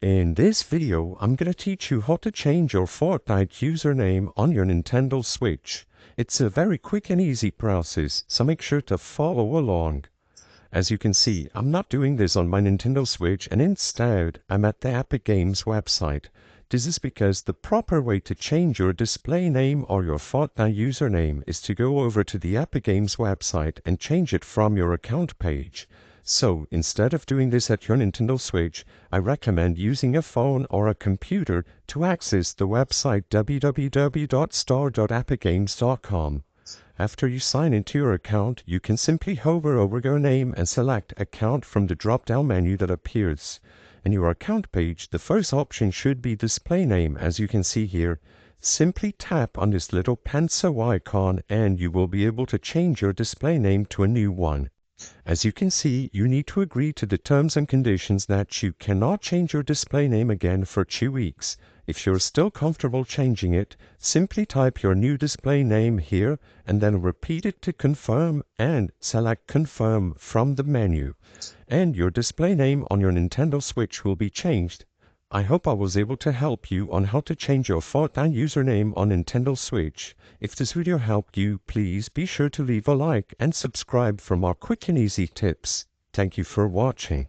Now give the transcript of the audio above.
In this video, I'm going to teach you how to change your Fortnite username on your Nintendo Switch. It's a very quick and easy process, so make sure to follow along. As you can see, I'm not doing this on my Nintendo Switch, and instead, I'm at the Epic Games website. This is because the proper way to change your display name or your Fortnite username is to go over to the Epic Games website and change it from your account page. So, instead of doing this at your Nintendo Switch, I recommend using a phone or a computer to access the website www.store.epicgames.com. After you sign into your account, you can simply hover over your name and select Account from the drop-down menu that appears. In your account page, the first option should be Display Name, as you can see here. Simply tap on this little pencil icon and you will be able to change your display name to a new one. As you can see, you need to agree to the terms and conditions that you cannot change your display name again for 2 weeks. If you're still comfortable changing it, simply type your new display name here and then repeat it to confirm and select Confirm from the menu. And your display name on your Nintendo Switch will be changed. I hope I was able to help you on how to change your Fortnite username on Nintendo Switch. If this video helped you, please be sure to leave a like and subscribe for more quick and easy tips. Thank you for watching.